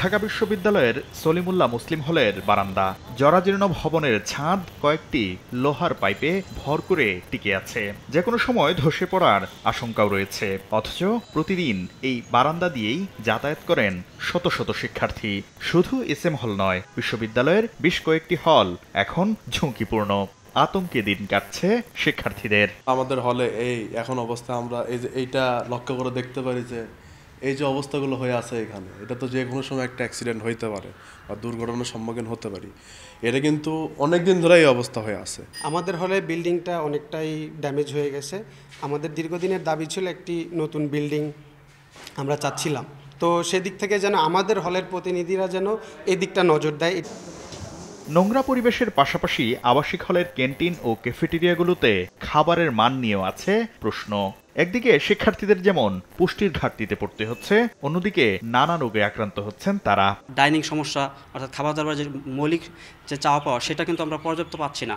ঢাকা বিশ্ববিদ্যালয়ের সলিমুল্লাহ মুসলিম হলের বারান্দা, জরাজীর্ণ ভবনের ছাদ কয়েকটি লোহার পাইপে ভর করে টিকে আছে, যে কোনো সময় ধসে পড়ার আশঙ্কাও রয়েছে। অথচ প্রতিদিন এই বারান্দা দিয়েই যাতায়াত করেন শত শত শিক্ষার্থী। শুধু এসএম হল নয়, বিশ্ববিদ্যালয়ের বেশ কয়েকটি হল এখন ঝুঁকিপূর্ণ। আতঙ্কে দিন কাটছে শিক্ষার্থীদের। আমাদের হলে এখন অবস্থা আমরা এইটা লক্ষ্য করে দেখতে পারি যে এই যে অবস্থাগুলো হয়ে আছে এখানে, এটা তো যে কোনো সময় একটা অ্যাক্সিডেন্ট হইতে পারে বা দুর্ঘটনার সম্মুখীন হতে পারি। এটা কিন্তু অনেক দিন ধরে এই অবস্থা হয়ে আছে। আমাদের হলে বিল্ডিংটা অনেকটাই ড্যামেজ হয়ে গেছে। আমাদের দীর্ঘদিনের দাবি ছিল একটি নতুন বিল্ডিং আমরা চাচ্ছিলাম। তো সেদিক থেকে যেন আমাদের হলের প্রতিনিধিরা যেন এই দিকটা নজর দেয়। নোংরা পরিবেশের পাশাপাশি আবাসিক হলের ক্যান্টিন ও ক্যাফেটেরিয়াগুলোতে খাবারের মান নিয়েও আছে প্রশ্ন। একদিকে শিক্ষার্থীদের যেমন পুষ্টির ঘাটতিতে পড়তে হচ্ছে, অন্যদিকে নানা রোগে আক্রান্ত হচ্ছেন তারা। ডাইনিং সমস্যা, অর্থাৎ খাবার দাবার যে মৌলিক যে চাওয়া পাওয়া, সেটা কিন্তু আমরা পর্যাপ্ত পাচ্ছি না।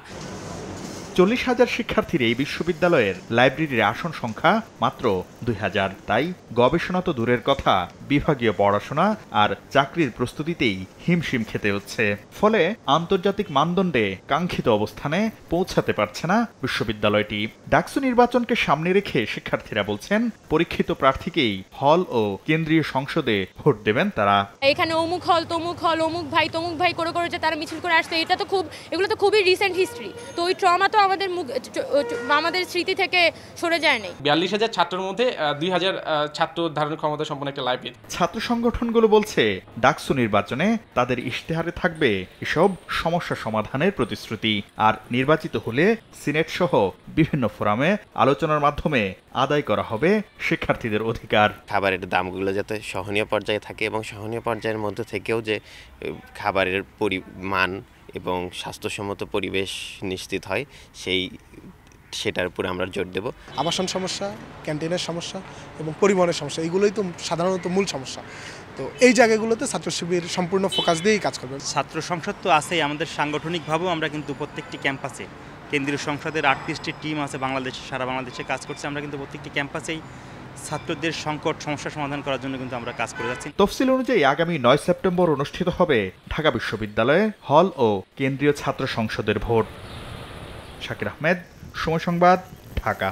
40,000 শিক্ষার্থীর এই বিশ্ববিদ্যালয়ের লাইব্রেরির আসন সংখ্যা মাত্র 2,000। তাই গবেষণা তো দূরের কথা, বিভাগীয় পড়াশোনা আর চাকরির প্রস্তুতিতেই হিমশিম খেতে হচ্ছে। ফলে আন্তর্জাতিক মানদণ্ডে কাঙ্ক্ষিত অবস্থানে পৌঁছাতে পারছে না বিশ্ববিদ্যালয়টি। ডাকসু নির্বাচনকে সামনে রেখে শিক্ষার্থীরা বলছেন, পরীক্ষিত প্রার্থীকেই হল ও কেন্দ্রীয় সংসদে ভোট দেবেন তারা। এখানে অমুক হল, তমুক হল, অমুক ভাই তমুক ভাই করে করে যে তারা মিছিল করে আসছে, এগুলো তো খুবই রিসেন্ট হিস্ট্রি। তো ওই ট্রমা তো আমাদের স্মৃতি থেকে সরে যায় নাই। 42,000 ছাত্রের মধ্যে 2,000 ছাত্র ধারণ ক্ষমতা সম্পন্ন একটা লাইব্রেরি। ছাত্র সংগঠনগুলো বলছে, ডাকসু নির্বাচনে তাদের ইশতেহারে থাকবে এসব সমস্যা সমাধানের প্রতিশ্রুতি। আর নির্বাচিত হলে সিনেট সহ বিভিন্ন ফোরামে আলোচনার মাধ্যমে আদায় করা হবে শিক্ষার্থীদের অধিকার। খাবারের দামগুলো যাতে সহনীয় পর্যায়ে থাকে এবং সহনীয় পর্যায়ের মধ্যে থেকেও যে খাবারের পরিমাণ এবং স্বাস্থ্যসম্মত পরিবেশ নিশ্চিত হয়, সেটার উপরে আমরা জোর দেব। আবাসন সমস্যা, ক্যান্টিনের সমস্যা এবং পরিবহনের সমস্যা, এইগুলোই তো সাধারণত মূল সমস্যা। তো এই জায়গাগুলোতে ছাত্র শিবির সম্পূর্ণ ফোকাস দিয়েই কাজ করবে। ছাত্র সংসদ তো আছেই, আমাদের সাংগঠনিকভাবেও আমরা কিন্তু প্রত্যেকটি ক্যাম্পাসে, কেন্দ্রীয় সংসদের 38টি টিম আছে বাংলাদেশে, সারা বাংলাদেশে কাজ করছে। আমরা কিন্তু প্রত্যেকটি ক্যাম্পাসেই ছাত্রদের সংকট সমস্যা সমাধান করার জন্য কিন্তু আমরা কাজ করে যাচ্ছি। তফসিল অনুযায়ী আগামী 9 সেপ্টেম্বর অনুষ্ঠিত হবে ঢাকা বিশ্ববিদ্যালয়ে হল ও কেন্দ্রীয় ছাত্র সংসদের ভোট। শাকির আহমেদ, সময় সংবাদ, ঢাকা।